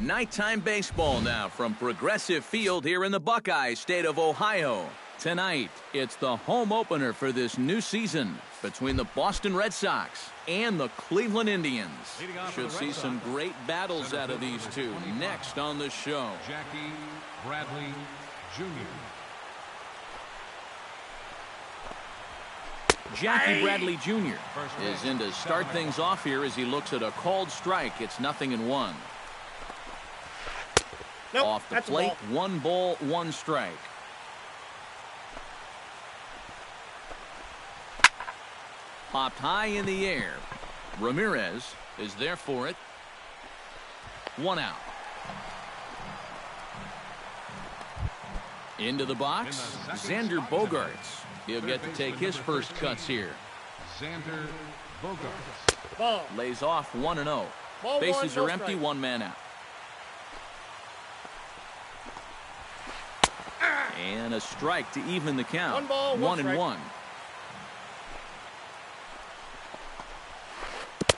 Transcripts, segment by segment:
Nighttime baseball now from Progressive Field here in the Buckeye State of Ohio. Tonight, it's the home opener for this new season between the Boston Red Sox and the Cleveland Indians. Should see some great battles out of these two next on the show. Jackie Bradley Jr. Jackie Bradley Jr. is in to start things off here as he looks at a called strike. It's 0-1. Nope, off the plate, 1 ball, 1 strike. Popped high in the air. Ramirez is there for it. 1 out. Into the box, Xander Bogaerts. He'll get to take his first cuts here. Xander Bogaerts. Ball. Lays off 1-0. Bases are empty, 1 man out. And a strike to even the count. 1 ball, 1 1-1.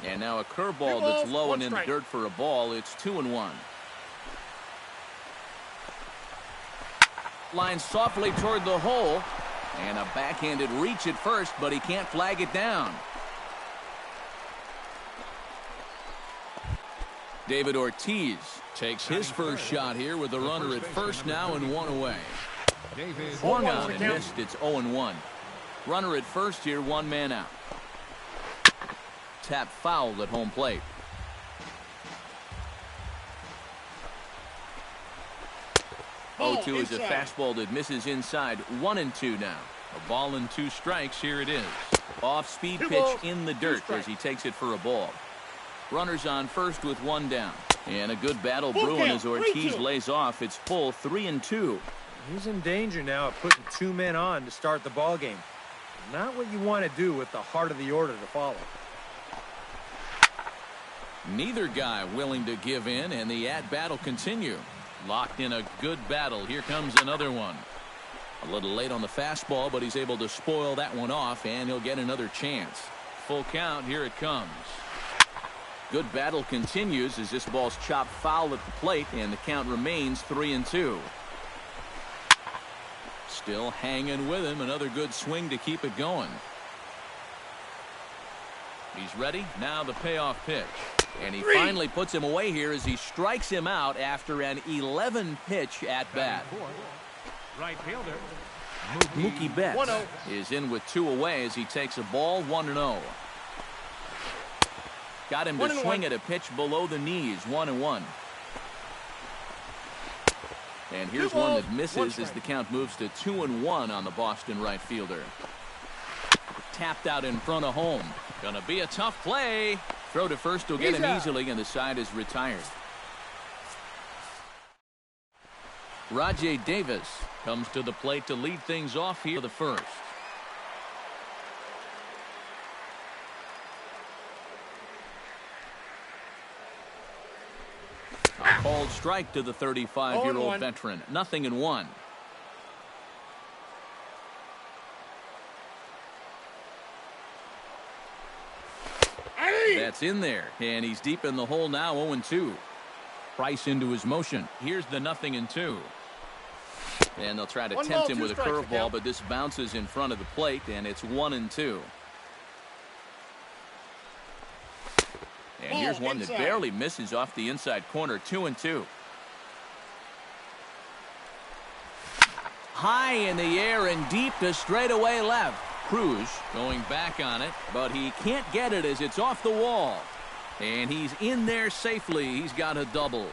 And now a curveball that's low and in the dirt for a ball. It's 2-1. Line softly toward the hole. And a backhanded reach at first, but he can't flag it down. David Ortiz takes his first shot here with a runner at first now and 1 away. Swung on and missed. It's 0-1. Runner at first here, 1 man out. Tap fouled at home plate. Ball 0-2 is a inside. fastball that misses inside. 1-2 now. A ball and 2 strikes. Here it is. Off-speed pitch in the dirt as he takes it for a ball. Runners on first with 1 down. And a good battle brewing as Ortiz lays off. It's full 3-2. He's in danger now of putting 2 men on to start the ball game. Not what you want to do with the heart of the order to follow. Neither guy willing to give in, and the at-bat will continue. Locked in a good battle. Here comes another one. A little late on the fastball, but he's able to spoil that one off, and he'll get another chance. Full count. Here it comes. Good battle continues as this ball's chopped foul at the plate, and the count remains 3-2. Still hanging with him. Another good swing to keep it going. He's ready. Now the payoff pitch. And he finally puts him away here as he strikes him out after an 11-pitch at bat. Right fielder Mookie Betts is in with 2 away as he takes a ball. 1-0. Got him to swing at a pitch below the knees. 1-1. And here's one that misses as the count moves to 2-1 on the Boston right fielder. Tapped out in front of home. Gonna be a tough play. Throw to first will get him easily, and the side is retired. Rajay Davis comes to the plate to lead things off here for the first. A called strike to the 35-year-old veteran. 0-1. That's in there, and he's deep in the hole now. 0-2. Price into his motion. Here's the 0-2. And they'll try to tempt him with a curveball, but this bounces in front of the plate, and it's 1-2. And here's one that barely misses off the inside corner. 2-2. High in the air and deep to straightaway left. Cruz going back on it, but he can't get it as it's off the wall. And he's in there safely. He's got a double.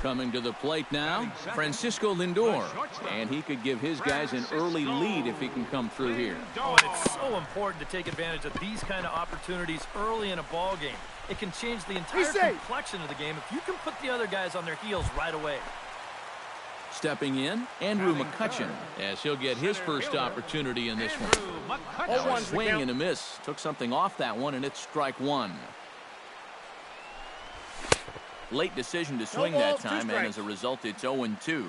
Coming to the plate now, Francisco Lindor. And he could give his guys an early lead if he can come through here. Oh, and it's so important to take advantage of these kind of opportunities early in a ball game. It can change the entire complexion of the game if you can put the other guys on their heels right away. Stepping in, Andrew McCutchen, as he'll get his first opportunity in this one. Now a swing and a miss. Took something off that one, and it's strike 1. Late decision to swing that time, and as a result, it's 0-2.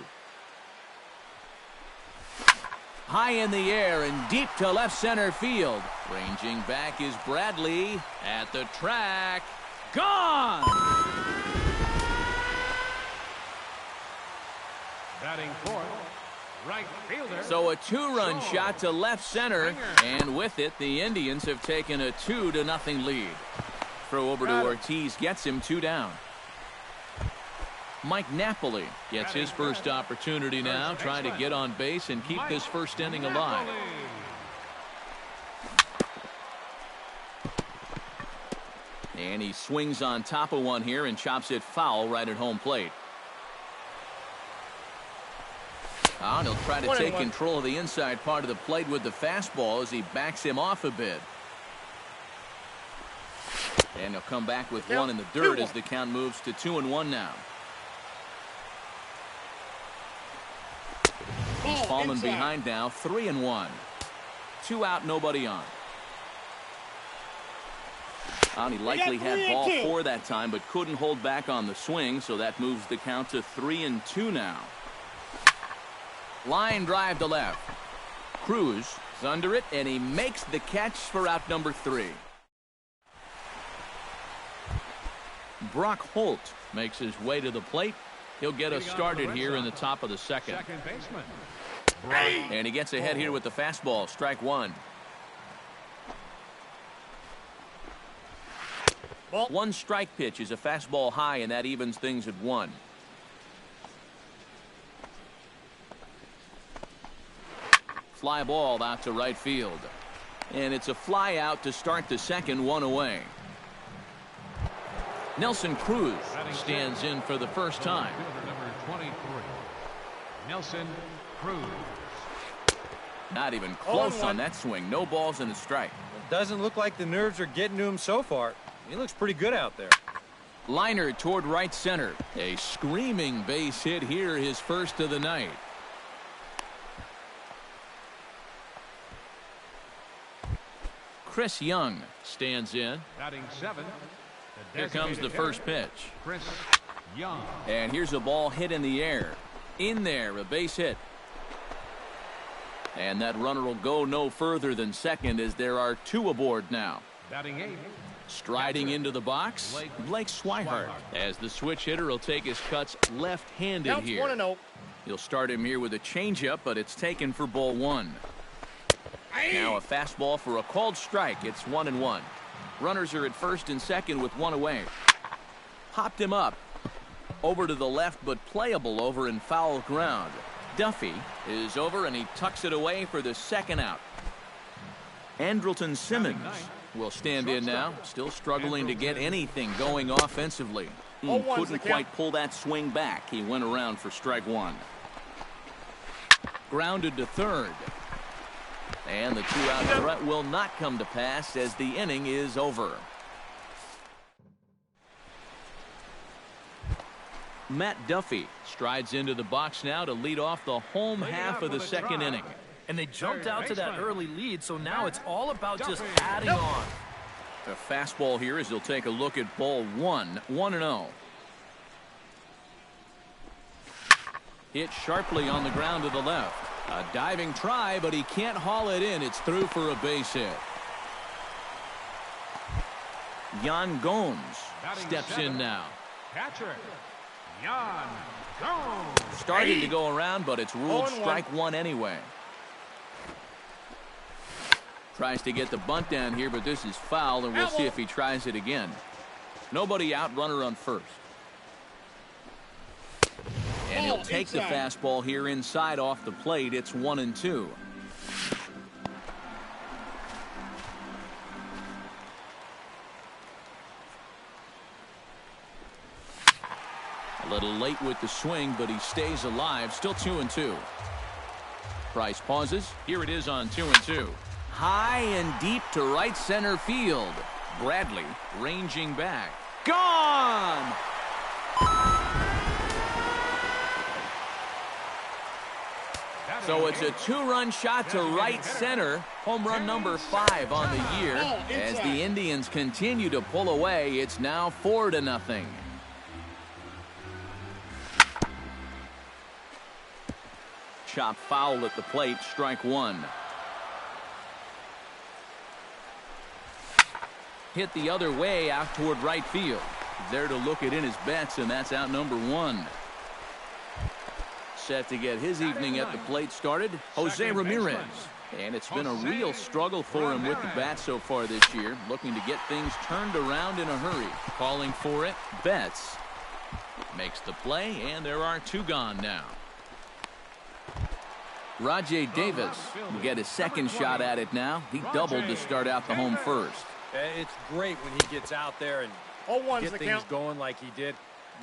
High in the air and deep to left center field. Ranging back is Bradley at the track. Gone! Batting fourth, right fielder. So a two-run shot to left center, and with it, the Indians have taken a 2-0 lead. Throw over to Ortiz gets him 2 down. Mike Napoli gets his first opportunity now, trying to get on base and keep this first inning alive. And he swings on top of one here and chops it foul right at home plate. And he'll try to take control of the inside part of the plate with the fastball as he backs him off a bit. And he'll come back with one in the dirt as the count moves to 2-1 now. He's fallen behind now, 3-1. 2 out, nobody on. And he likely had ball 4 that time, but couldn't hold back on the swing, so that moves the count to 3-2 now. Line drive to left. Cruz is under it, and he makes the catch for out number 3. Brock Holt makes his way to the plate. He'll get us started here in the top of the second. And he gets ahead here with the fastball. Strike 1. One strike pitch is a fastball high, and that evens things at 1. Fly ball out to right field. And it's a fly out to start the second, 1 away. Nelson Cruz stands in for the first time. Number 23, Nelson Cruz. Not even close on that swing. No balls and a strike. It doesn't look like the nerves are getting to him so far. He looks pretty good out there. Liner toward right center. A screaming base hit here, his first of the night. Chris Young stands in. Batting 7. Here comes the first pitch. Chris Young. And here's a ball hit in the air. In there, a base hit. And that runner will go no further than second as there are 2 aboard now. Batting 8. Striding into the box, Blake Swihart, as the switch hitter will take his cuts left-handed here. 1-0. He'll start him here with a changeup, but it's taken for ball 1. Now a fastball for a called strike. It's 1-1. Runners are at first and second with 1 away. Popped him up. Over to the left, but playable over in foul ground. Duffy is over, and he tucks it away for the second out. Andrelton Simmons will stand in now, still struggling to get anything going offensively. Couldn't quite pull that swing back. He went around for strike 1. Grounded to third. And the 2-out threat will not come to pass as the inning is over. Matt Duffy strides into the box now to lead off the home half of the second inning. And they jumped out to that early lead, so now it's all about just adding on. The fastball here as he'll take a look at ball 1, 1-0. Hit sharply on the ground to the left. A diving try, but he can't haul it in. It's through for a base hit. Yan Gomes steps in now. Catcher, Yan Gomes. Starting to go around, but it's ruled strike 1 anyway. Tries to get the bunt down here, but this is foul, and we'll see if he tries it again. Nobody out, runner on first. And he'll take the fastball here inside off the plate. It's 1-2. A little late with the swing, but he stays alive. Still 2-2. Price pauses. Here it is on 2-2. High and deep to right center field. Bradley ranging back. Gone! So it's a 2-run shot to right center. Home run number 5 on the year. As the Indians continue to pull away, it's now 4-0. Chop foul at the plate, strike 1. Hit the other way out toward right field. There to look it in his bets, and that's out number 1. set to get his evening at the plate started, Jose Ramirez. And it's been a real struggle for him with the bat so far this year, looking to get things turned around in a hurry. Calling for it, Betts. Makes the play, and there are two gone now. Rajay Davis will get his second shot at it now. He doubled to start out the home first. It's great when he gets out there and get things going like he did.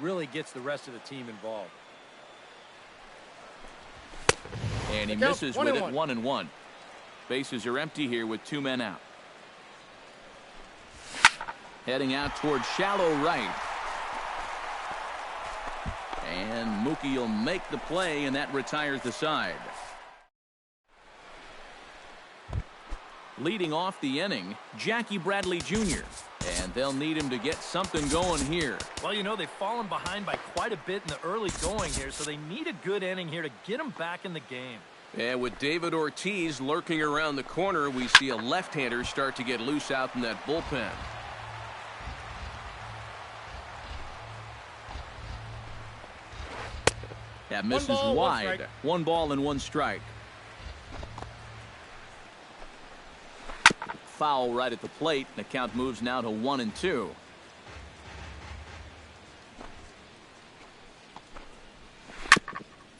Really gets the rest of the team involved. And he misses with it, 1-1. Bases are empty here with two men out. Heading out towards shallow right. And Mookie will make the play, and that retires the side. Leading off the inning, Jackie Bradley Jr. And they'll need him to get something going here. Well, you know, they've fallen behind by quite a bit in the early going here, so they need a good inning here to get them back in the game. And with David Ortiz lurking around the corner, we see a left-hander start to get loose out in that bullpen. That misses wide. 1 ball and 1 strike. Foul right at the plate. The count moves now to 1-2.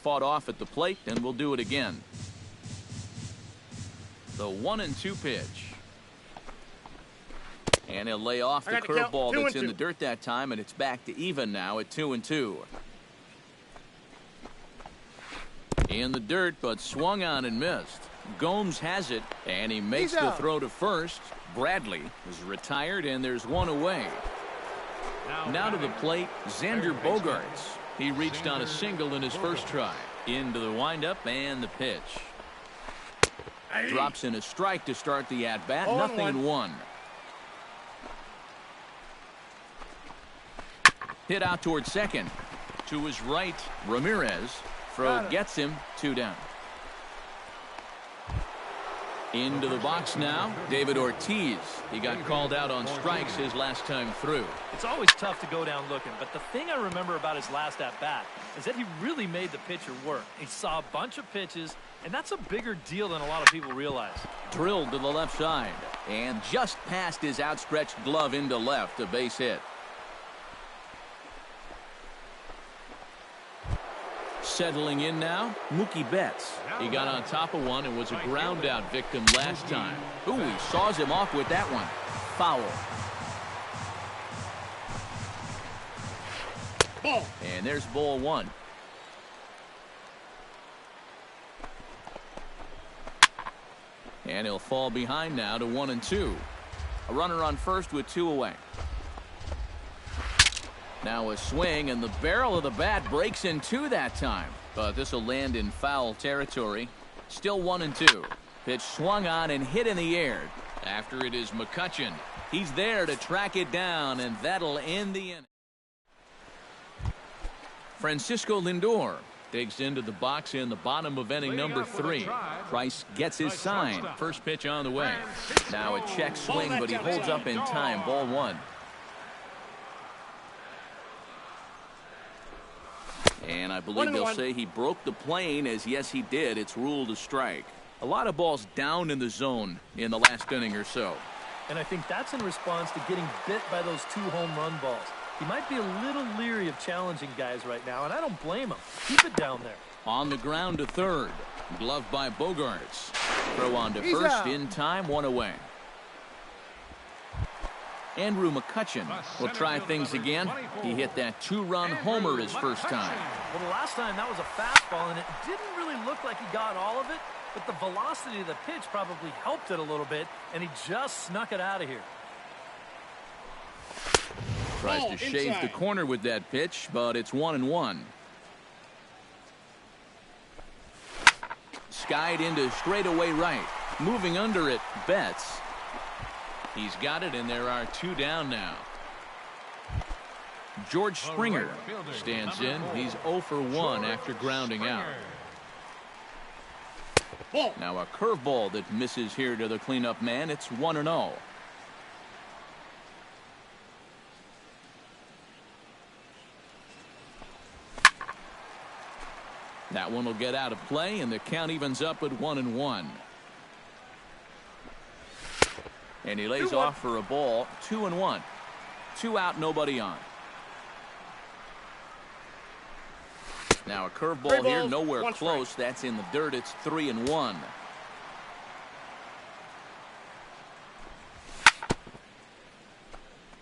Fought off at the plate, and we'll do it again. The 1-2 pitch. And he'll lay off the curveball that's in the dirt that time, and it's back to even now at 2-2. In the dirt, but swung on and missed. Gomes has it, and he makes the throw to first. Bradley is retired, and there's one away. Now to the plate, Xander Bogaerts. He reached on a single in his first try. Into the windup and the pitch. Drops in a strike to start the at-bat. 0-1. Hit out towards second. To his right, Ramirez. Throw gets him, 2 down. Into the box now, David Ortiz. He got called out on strikes his last time through. It's always tough to go down looking, but the thing I remember about his last at-bat is that he really made the pitcher work. He saw a bunch of pitches, and that's a bigger deal than a lot of people realize. Drilled to the left side, and just past his outstretched glove into left, a base hit. Settling in now, Mookie Betts. He got on top of one and was a ground out victim last time. Ooh, he saws him off with that one. Foul. Ball. And there's ball 1. And he'll fall behind now to 1-2. A runner on first with 2 away. Now a swing, and the barrel of the bat breaks in 2 that time. But this will land in foul territory. Still 1-2. Pitch swung on and hit in the air. After it is McCutchen. He's there to track it down, and that'll end the inning. Francisco Lindor digs into the box in the bottom of inning number 3. Price gets his sign. First pitch on the way. Now a check swing, but he holds up in time. Ball 1. And I believe they'll say he broke the plane, as yes he did. It's ruled a strike. A lot of balls down in the zone in the last inning or so. And I think that's in response to getting bit by those 2 home run balls. He might be a little leery of challenging guys right now, and I don't blame him. Keep it down there. On the ground to third. Glove by Bogaerts. Throw on to first in time, 1 away. Andrew McCutchen will try things again. He hit that 2-run homer his first time. Well, the last time that was a fastball, and it didn't really look like he got all of it, but the velocity of the pitch probably helped it a little bit, and he just snuck it out of here. Tries to shave the corner with that pitch, but it's 1-1. Skied into straightaway right. Moving under it, Betts. He's got it, and there are 2 down now. George Springer stands in. He's 0 for 1 after grounding out. Now a curveball that misses here to the cleanup man. It's 1-0. That one will get out of play, and the count evens up at 1-1. And he lays off for a ball. 2-1. 2 out, nobody on. Now a curveball here, nowhere close. That's in the dirt. It's 3-1.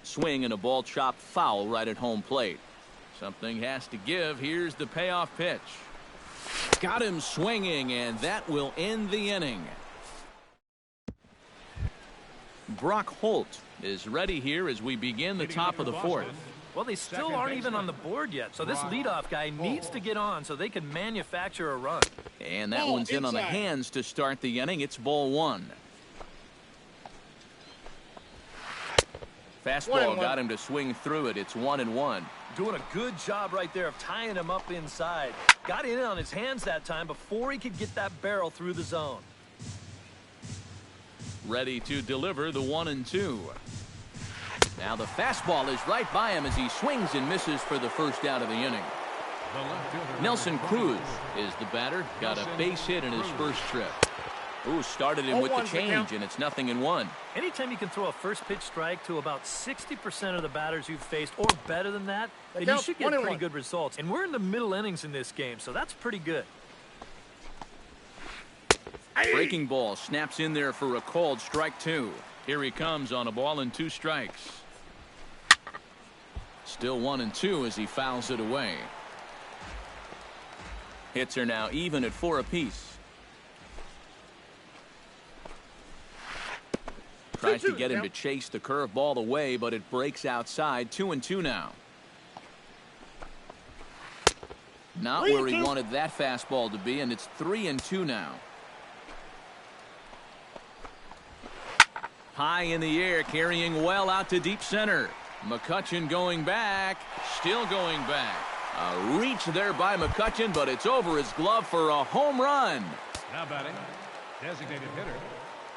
Swing and a ball chopped foul right at home plate. Something has to give. Here's the payoff pitch. Got him swinging, and that will end the inning. Brock Holt is ready here as we begin the top of the fourth. Well, they still aren't even on the board yet, so this leadoff guy needs to get on so they can manufacture a run. And that one's in on the hands to start the inning. It's ball 1. Fastball got him to swing through it. It's 1-1. Doing a good job right there of tying him up inside. Got in on his hands that time before he could get that barrel through the zone. Ready to deliver the 1-2. Now the fastball is right by him as he swings and misses for the first out of the inning. Nelson Cruz is the batter. Got a base hit in his first trip. Ooh, started him with the change, and it's 0-1. Anytime you can throw a first pitch strike to about 60% of the batters you've faced, or better than that, then you should get pretty good results. And we're in the middle innings in this game, so that's pretty good. Breaking ball snaps in there for a called strike 2. Here he comes on a ball and 2 strikes. Still 1-2 as he fouls it away. Hits are now even at 4 apiece. Tries to get him to chase the curveball away, but it breaks outside. 2-2 now. Not where he wanted that fastball to be, and it's 3-2 now. High in the air, carrying well out to deep center. McCutchen going back, still going back. A reach there by McCutchen, but it's over his glove for a home run. Now batting, designated hitter,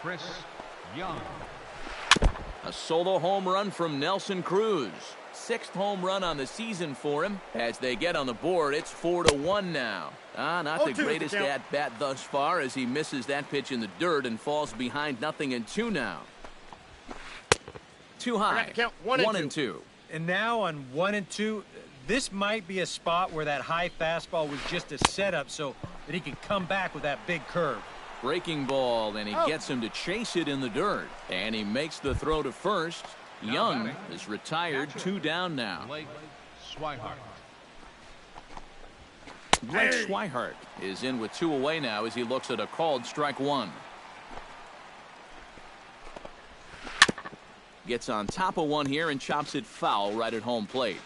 Chris Young. A solo home run from Nelson Cruz. 6th home run on the season for him. As they get on the board, it's 4-1 now. Not the greatest at-bat thus far as he misses that pitch in the dirt and falls behind 0-2 now. Too high. 1-2. And now on 1-2, this might be a spot where that high fastball was just a setup so that he can come back with that big curve. Breaking ball, and he gets him to chase it in the dirt. And he makes the throw to first. Young is retired. 2 down now. Blake Swihart. Blake Swihart is in with 2 away now as he looks at a called strike 1. Gets on top of one here and chops it foul right at home plate.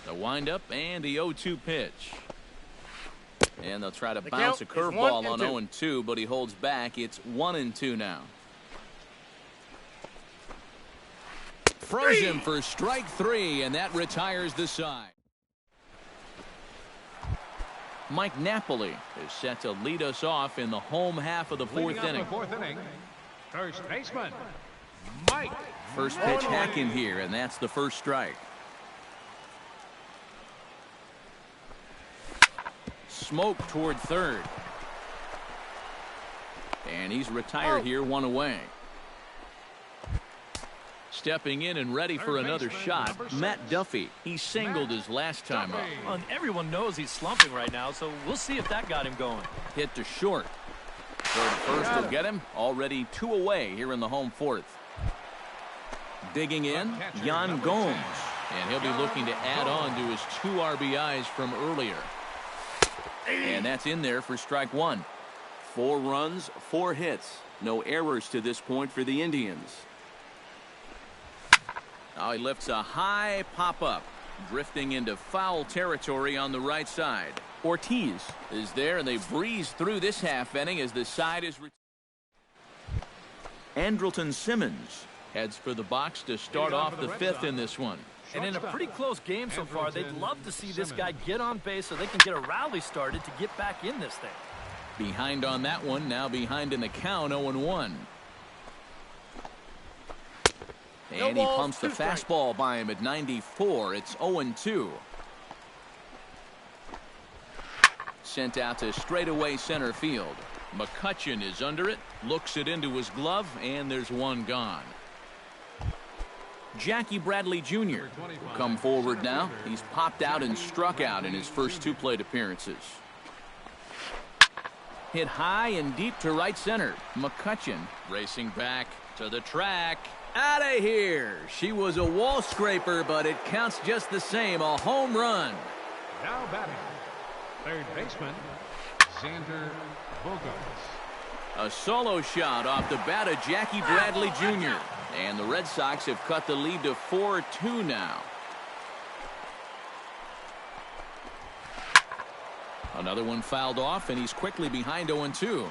The windup and the 0-2 pitch. And they'll try to bounce a curveball on 0-2, but he holds back. It's 1-2 now. Throws him for strike 3, and that retires the side. Mike Napoli is set to lead us off in the home half of the 4th inning. First baseman, Mike. First pitch hack in here, and that's the first strike. Smoke toward third. And he's retired here, 1 away. Stepping in and ready for another shot, Matt Duffy. He singled his last time up. Well, and everyone knows he's slumping right now, so we'll see if that got him going. Hit to short. Third first will get him. Already 2 away here in the home 4th. Digging in, Yan Gomes. And he'll be looking to add on to his 2 RBIs from earlier. And that's in there for strike 1. 4 runs, 4 hits. No errors to this point for the Indians. Now he lifts a high pop-up, drifting into foul territory on the right side. Ortiz is there, and they breeze through this half inning as the side is... Andrelton Simmons heads for the box to start off the 5th in this one. And in a pretty close game so far, they'd love to see this guy get on base so they can get a rally started to get back in this thing. Behind on that one, now behind in the count, 0-1. And he pumps the fastball by him at 94. It's 0-2. sent out to straightaway center field. McCutchen is under it, looks it into his glove, and there's one gone. Jackie Bradley Jr. will come forward now. He's popped out and struck out in his first 2 plate appearances. Hit high and deep to right center. McCutchen racing back to the track. Out of here. She was a wall scraper, but it counts just the same. A home run. Now batting, third baseman, Xander Bogaerts. A solo shot off the bat of Jackie Bradley Jr. And the Red Sox have cut the lead to 4-2 now. Another one fouled off, and he's quickly behind 0-2.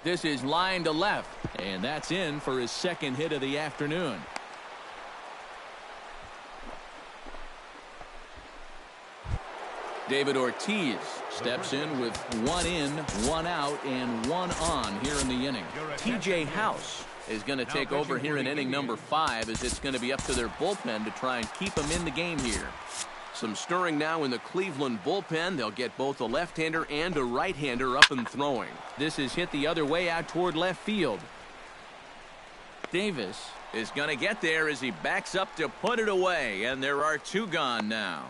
This is line to left, and that's in for his second hit of the afternoon. David Ortiz steps in with 1 in, 1 out, and 1 on here in the inning. TJ House is going to take over here in inning number 5, as it's going to be up to their bullpen to try and keep him in the game here. Some stirring now in the Cleveland bullpen. They'll get both a left-hander and a right-hander up and throwing. This is hit the other way out toward left field. Davis is going to get there as he backs up to put it away, and there are 2 gone now.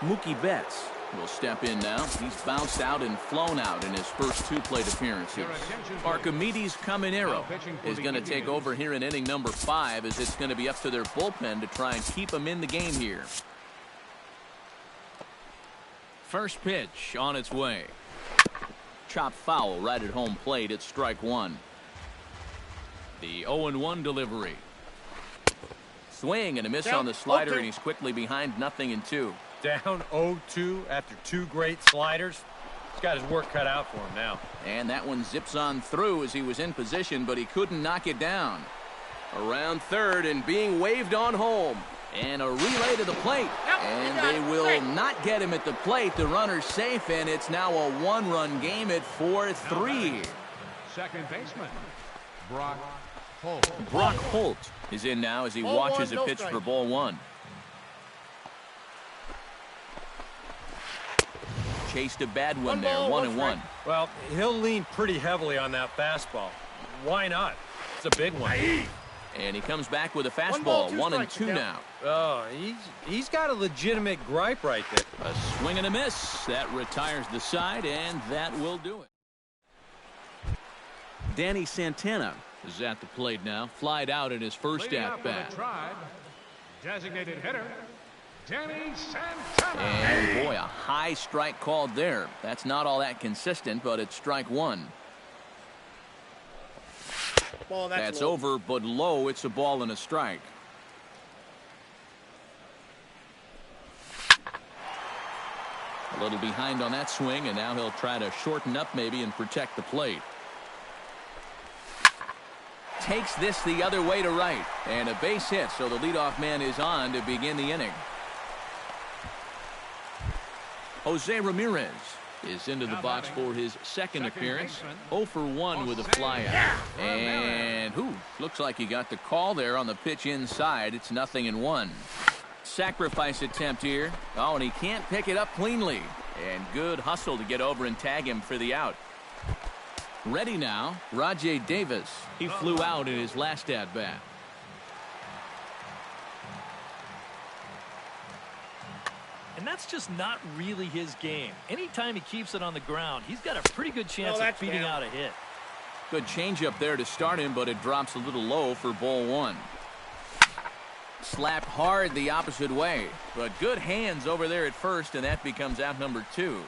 Mookie Betts will step in now. He's bounced out and flown out in his first 2 plate appearances. Archimedes Caminero is going to take over here in inning number 5, as it's going to be up to their bullpen to try and keep him in the game here. First pitch on its way. Chop foul right at home plate. It's strike 1. The 0-1 delivery. Swing and a miss on the slider, and he's quickly behind 0-2. Down 0-2 after 2 great sliders. He's got his work cut out for him now. And that one zips on through as he was in position, but he couldn't knock it down. Around third and being waved on home. And a relay to the plate. And they will not get him at the plate. The runner's safe, and it's now a 1-run game at 4-3. Second baseman, Brock Holt. Brock Holt is in now as he watches a pitch for ball 1. Chased a bad one there, 1-1. Well, he'll lean pretty heavily on that fastball. Why not? It's a big one. And he comes back with a fastball, 1-2 now. Oh, he's got a legitimate gripe right there. A swing and a miss. That retires the side, and that will do it. Danny Santana is at the plate now. Flied out in his first at-bat. Designated hitter, Danny Santana. And boy, a high strike called there. That's not all that consistent, but it's strike 1. Ball, that's over, but low. It's a ball and a strike. A little behind on that swing, and now he'll try to shorten up maybe and protect the plate. Takes this the other way to right, and a base hit, so the leadoff man is on to begin the inning. Jose Ramirez is into the box for his second appearance. 0 for 1 with a flyout. And looks like he got the call there on the pitch inside. It's 0-1. Sacrifice attempt here. Oh, and he can't pick it up cleanly. And good hustle to get over and tag him for the out. Ready now, Rajay Davis. He flew out in his last at-bat. And that's just not really his game. Anytime he keeps it on the ground, he's got a pretty good chance of beating out a hit. Good changeup there to start him, but it drops a little low for ball 1. Slapped hard the opposite way, but good hands over there at first, and that becomes out number 2.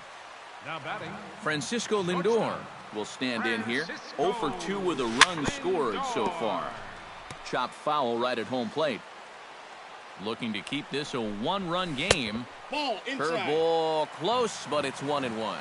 Now batting, Francisco Lindor will stand in here. 0 for 2 with a run scored so far. Chop foul right at home plate. Looking to keep this a 1-run game. Curveball close, but it's 1-1.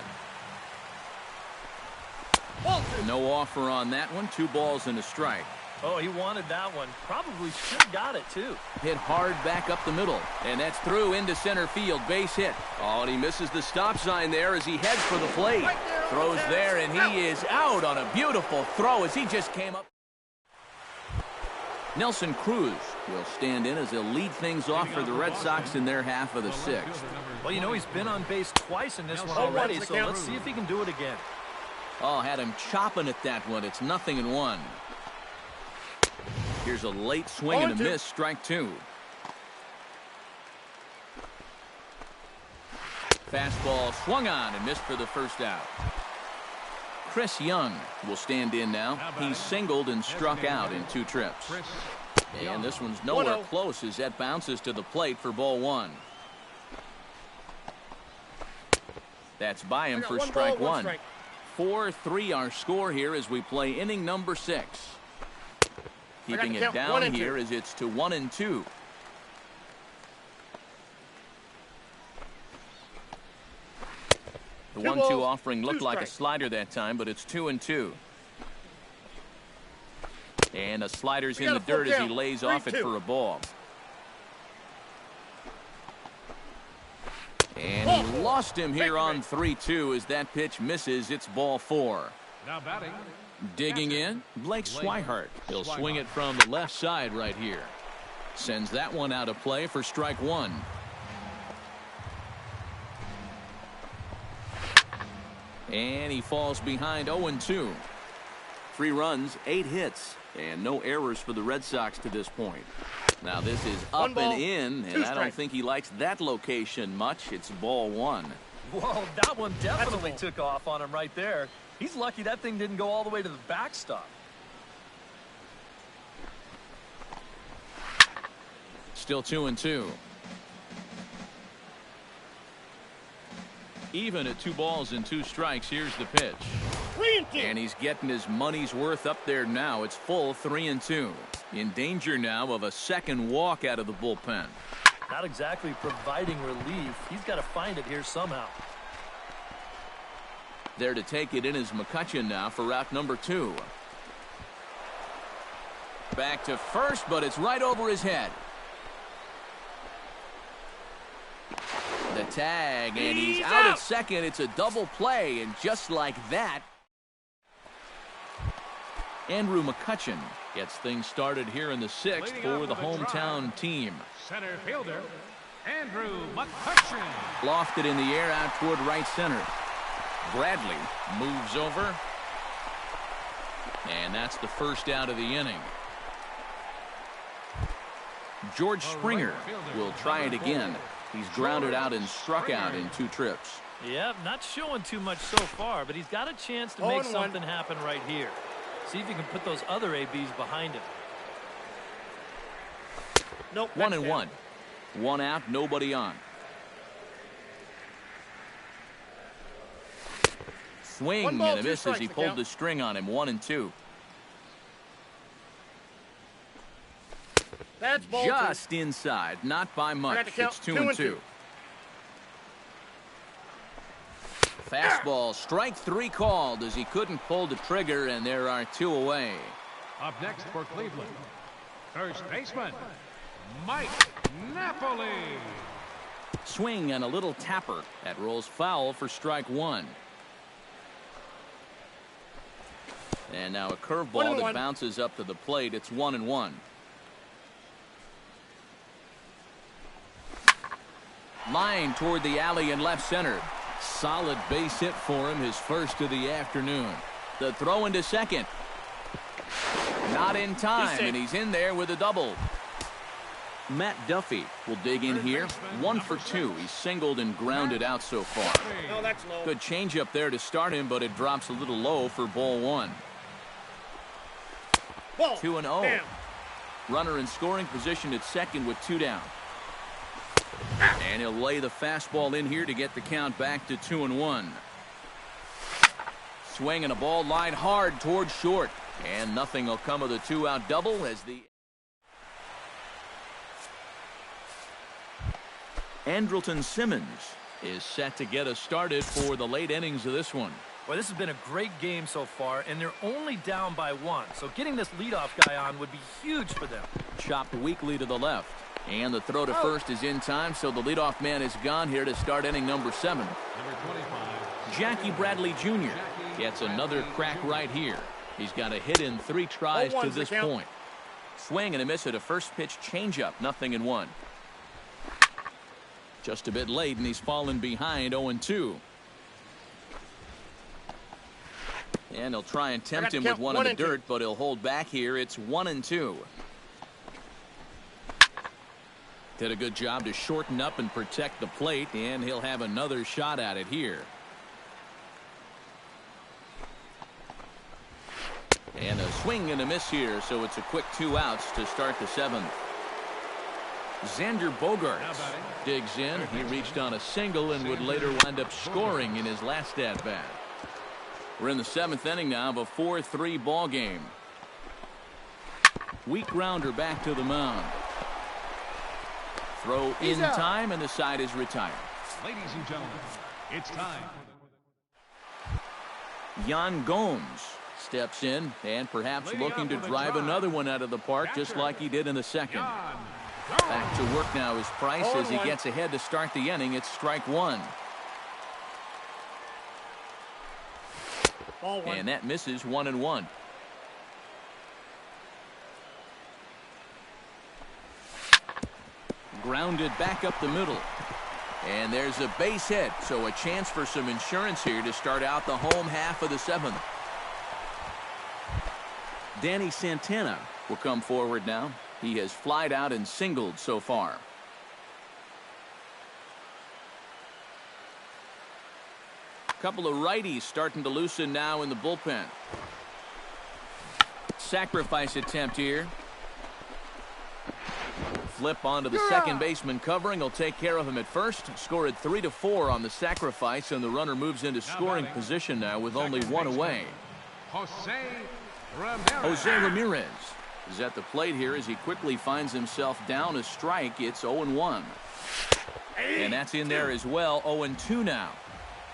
No offer on that one. 2 balls and a strike. Oh, he wanted that one. Probably should have got it, too. Hit hard back up the middle. And that's through into center field. Base hit. Oh, and he misses the stop sign there as he heads for the plate. Throws there, and he is out on a beautiful throw as he just came up. Nelson Cruz will stand in as he'll lead things off for the Red Sox in their half of the sixth. Well, you know, he's been on base twice in this one already, so let's see if he can do it again. Oh, had him chopping at that one. It's 0-1. Here's a late swing and a miss, strike two. Fastball swung on and missed for the first out. Chris Young will stand in now. He's singled and struck out in 2 trips. And this one's nowhere close as that bounces to the plate for ball one. That's by him for strike one. 4-3 our score here as we play inning number 6. Keeping it down here as it's to 1-2. The 1-2 offering looked like a slider that time, but it's 2-2. And a slider's in the dirt as he lays off it for a ball. And he lost him here on 3-2 as that pitch misses. It's ball 4. Now batting. Digging in, Blake Swihart. He'll swing it from the left side right here. Sends that one out of play for strike one. And he falls behind 0-2. 3 runs, 8 hits, and no errors for the Red Sox to this point. Now this is up and in, and I don't think he likes that location much. It's ball 1. Whoa, that one definitely took off on him right there. He's lucky that thing didn't go all the way to the backstop. Still 2-2. Even at 2 balls and 2 strikes. Here's the pitch. 3-2. And he's getting his money's worth up there now. It's full 3-2. In danger now of a second walk out of the bullpen. Not exactly providing relief. He's got to find it here somehow. There to take it in is McCutchen now for route number 2. Back to first, but it's right over his head. The tag, and he's out at second. It's a double play, and just like that, Andrew McCutchen gets things started here in the 6th for the hometown team. Center fielder, Andrew McCutchen. Lofted in the air out toward right center. Bradley moves over, and that's the first out of the inning. George Springer will try it again. He's grounded out and struck out in 2 trips. Yep, not showing too much so far, but he's got a chance to make something happen right here. See if he can put those other ABs behind him. Nope. 1-1. 1 out, nobody on. Swing and a miss as he pulled the string on him. 1-2. That's ball Just inside, not by much. It's 2-2. Fastball, strike 3 called as he couldn't pull the trigger, and there are 2 away. Up next for Cleveland, first baseman, Mike Napoli. Swing and a little tapper. That rolls foul for strike 1. And now a curveball that bounces up to the plate. It's 1-1. Line toward the alley in left center. Solid base hit for him, his first of the afternoon. The throw into second. Not in time, and he's in there with a double. Matt Duffy will dig in here. 1 for 2. He's singled and grounded out so far. No, that's low. Good changeup there to start him, but it drops a little low for ball 1. 2-0. Runner in scoring position at second with 2 down. And he'll lay the fastball in here to get the count back to 2-1. Swing and a ball line hard toward short. And nothing will come of the 2-out double as the Andrelton Simmons is set to get us started for the late innings of this one. Well, this has been a great game so far, and they're only down by 1. So getting this leadoff guy on would be huge for them. Chopped weakly to the left. And the throw to first is in time, so the leadoff man is gone here to start inning number 7. Number 25. Jackie Bradley Jr. gets another crack right here. He's got a hit in 3 tries to this point. Swing and a miss at a first pitch changeup. 0-1. Just a bit late, and he's fallen behind 0-2. And he'll try and tempt him with one in the dirt, but he'll hold back here. It's 1-2. Did a good job to shorten up and protect the plate, and he'll have another shot at it here. And a swing and a miss here, so it's a quick 2 outs to start the 7th. Xander Bogaerts digs in. He reached on a single and would later wind up scoring in his last at-bat. We're in the 7th inning now of a 4-3 ball game. Weak grounder back to the mound. Throw in time, and the side is retired. Ladies and gentlemen, it's time. Yan Gomes steps in and perhaps looking to drive another one out of the park, just like he did in the second. Back to work now is Price as he gets ahead to start the inning. It's strike 1. And that misses. 1-1. Grounded back up the middle. And there's a base hit, so a chance for some insurance here to start out the home half of the 7th. Danny Santana will come forward now. He has flied out and singled so far. A couple of righties starting to loosen now in the bullpen. Sacrifice attempt here. Flip onto the second baseman covering. He'll take care of him at first. Scored 3-4 on the sacrifice, and the runner moves into scoring position now with only one away. Jose Ramirez is at the plate here as he quickly finds himself down a strike. It's 0-1. And that's in there as well. 0-2 now.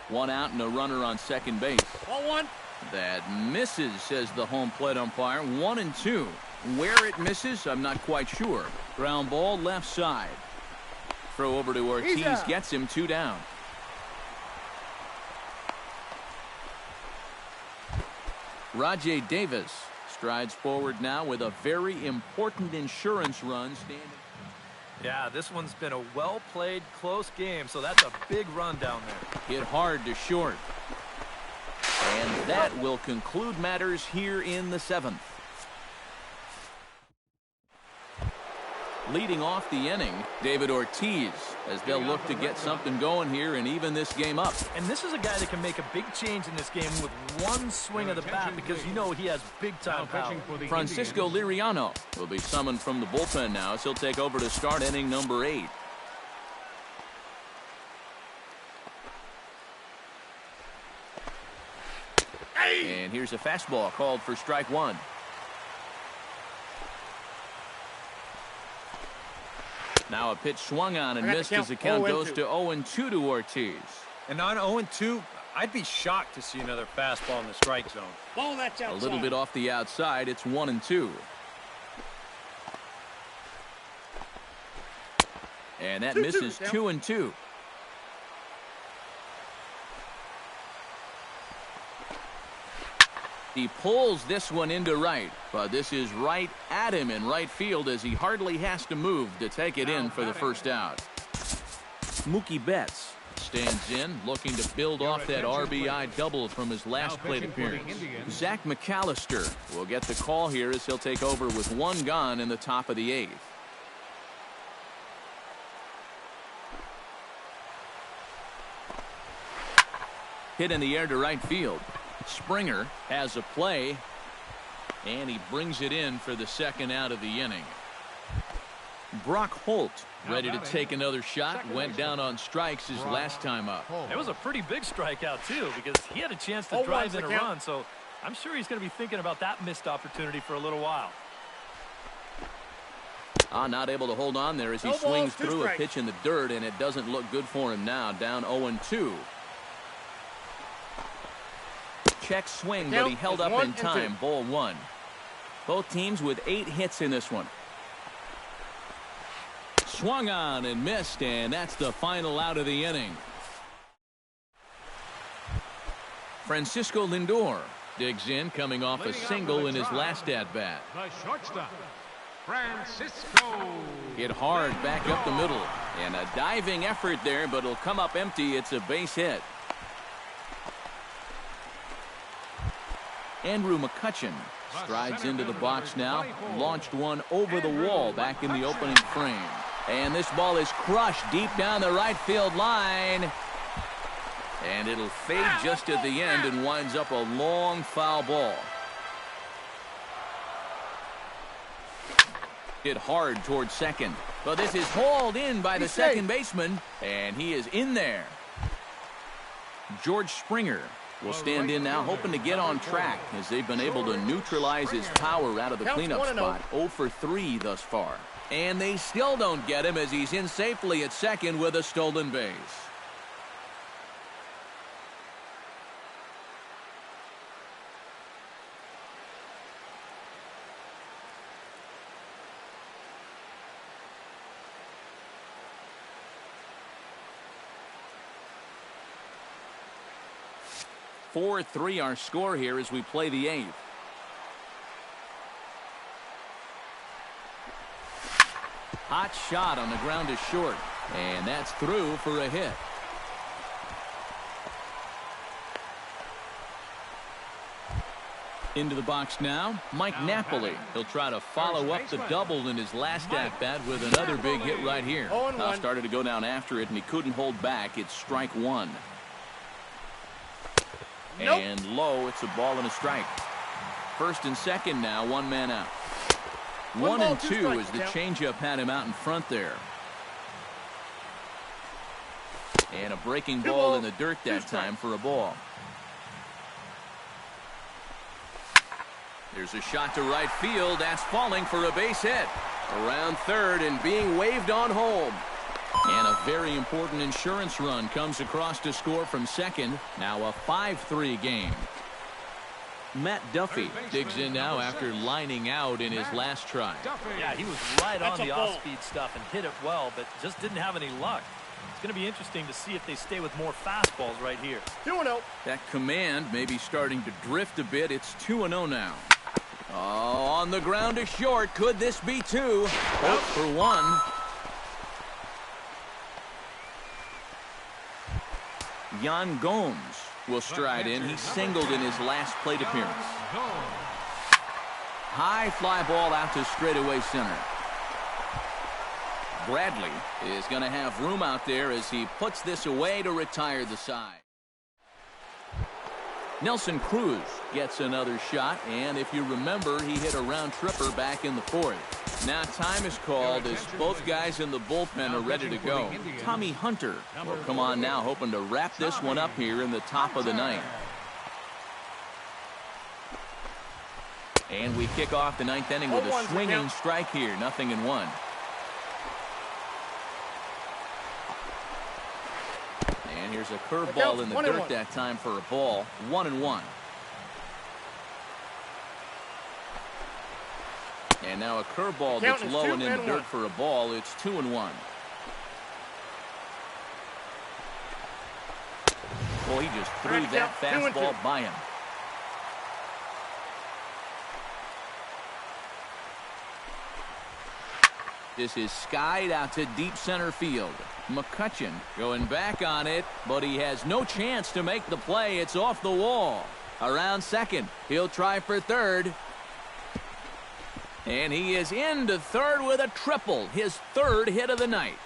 1 out and a runner on second base. 0-1. That misses, says the home plate umpire. 1-2. Where it misses, I'm not quite sure. Ground ball left side. Throw over to Ortiz, gets him 2 down. Rajay Davis strides forward now with a very important insurance run standing. Yeah, this one's been a well-played, close game, so that's a big run down there. Hit hard to short. And that will conclude matters here in the 7th. Leading off the inning, David Ortiz, as they'll look to get something going here and even this game up. And this is a guy that can make a big change in this game with one swing of the bat, because you know he has big-time power. Francisco Liriano will be summoned from the bullpen now as he'll take over to start inning number 8. And here's a fastball called for strike 1. Now a pitch swung on and missed as the count goes to 0-2 to Ortiz. And on 0-2, I'd be shocked to see another fastball in the strike zone. Ball that's outside. A little bit off the outside. It's 1-2. And that misses. 2-2. He pulls this one into right, but this is right at him in right field as he hardly has to move to take it in for the first out. Mookie Betts stands in, looking to build off that RBI double from his last plate appearance. Zach McAllister will get the call here as he'll take over with 1 gone in the top of the 8th. Hit in the air to right field. Springer has a play, and he brings it in for the second out of the inning. Brock Holt ready to take another shot. Went down on strikes his last time up. It was a pretty big strikeout, too, because he had a chance to drive in a run, so I'm sure he's going to be thinking about that missed opportunity for a little while. Not able to hold on there as he swings through a pitch in the dirt, and it doesn't look good for him now. Down 0-2. Check swing, but he held up in time. Ball 1. Both teams with 8 hits in this one. Swung on and missed, and that's the final out of the inning. Francisco Lindor digs in, coming off a single in his last at-bat. The shortstop. Francisco. Hit hard back up the middle. And a diving effort there, but it'll come up empty. It's a base hit. Andrew McCutcheon strides into the box now. Launched one over the wall back in the opening frame. And this ball is crushed deep down the right field line. And it'll fade just at the end and winds up a long foul ball. Hit hard towards second. But this is hauled in by the second baseman. And he is in there. George Springer will stand in now, hoping to get on track as they've been able to neutralize his power out of the cleanup spot. 0 for 3 thus far. And they still don't get him as he's in safely at second with a stolen base. Four 4-3 our score here as we play the 8th. Hot shot on the ground is short. And that's through for a hit. Into the box now, Mike Napoli. He'll try to follow up the double in his last at-bat with another big hit right here. Started to go down after it, and he couldn't hold back. It's strike one. And low, it's a ball and a strike. First and second now, one man out. 1 and 2 as the changeup had him out in front there. And a breaking ball in the dirt that time for a ball. There's a shot to right field. That's falling for a base hit. Around third and being waved on home. And a very important insurance run comes across to score from second. Now a 5-3 game. Matt Duffy digs in now after lining out in his last try. Yeah, he was right on the off-speed stuff and hit it well, but just didn't have any luck. It's going to be interesting to see if they stay with more fastballs right here. 2-0. That command may be starting to drift a bit. It's 2-0 now. Oh, on the ground is short. Could this be 2? Hope for 1. Yan Gomes will stride in. He singled in his last plate appearance. High fly ball out to straightaway center. Bradley is going to have room out there as he puts this away to retire the side. Nelson Cruz gets another shot, and if you remember, he hit a round tripper back in the 4th. Now time is called as both guys in the bullpen are ready to go. Tommy Hunter will come on now, hoping to wrap this one up here in the top of the 9th. And we kick off the 9th inning with a swinging strike here, 0-1. And here's a curveball in the dirt that time for a ball. 1-1. And now a curveball that's low and in the dirt for a ball. It's 2-1. Well, he just threw that fastball by him. This is skied out to deep center field. McCutcheon going back on it, but he has no chance to make the play. It's off the wall. Around second. He'll try for third. And he is into third with a triple. His 3rd hit of the night.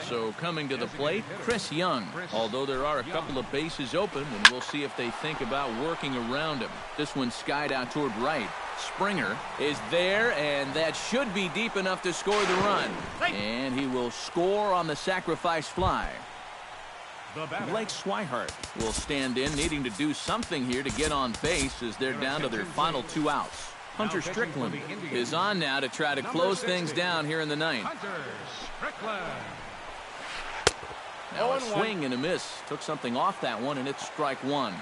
So coming to the plate, Chris Young. Although there are a couple of bases open, and we'll see if they think about working around him. This one skied out toward right. Springer is there, and that should be deep enough to score the run. And he will score on the sacrifice fly. Blake Swihart will stand in, needing to do something here to get on base as they're down to their final 2 outs. Hunter Strickland is on now to try to close things down here in the 9th. Now a swing and a miss. Took something off that one, and it's strike 1.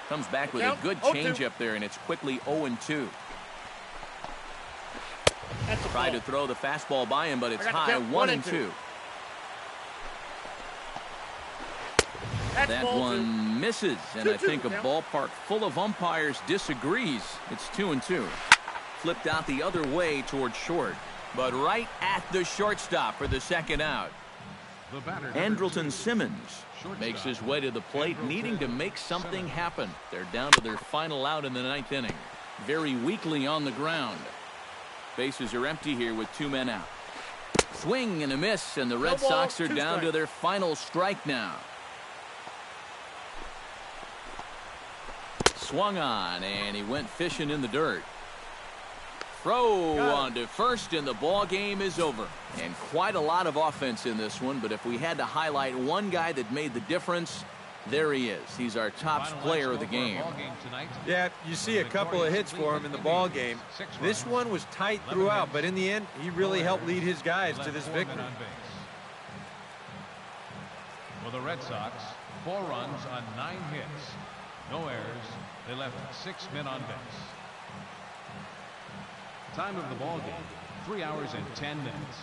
Comes back with a good changeup there, and it's quickly 0-2. Tried to throw the fastball by him, but it's high. 1-2. That one misses, and I think a ballpark full of umpires disagrees. It's 2-2. Flipped out the other way toward short, but right at the shortstop for the second out. Andrelton Simmons makes his way to the plate, needing to make something happen. They're down to their final out in the 9th inning. Very weakly on the ground. Bases are empty here with 2 men out. Swing and a miss, and the Red Sox are down to their final strike now. Swung on, and he went fishing in the dirt. Throw on to first, and the ball game is over. And quite a lot of offense in this one, but if we had to highlight one guy that made the difference, there he is. He's our top player of the game. Yeah, you see a couple of hits for him in the ball game. This one was tight throughout, but in the end, he really helped lead his guys to this victory. For the Red Sox, 4 runs on 9 hits. No errors. They left 6 men on base. Time of the ball game, 3 hours and 10 minutes.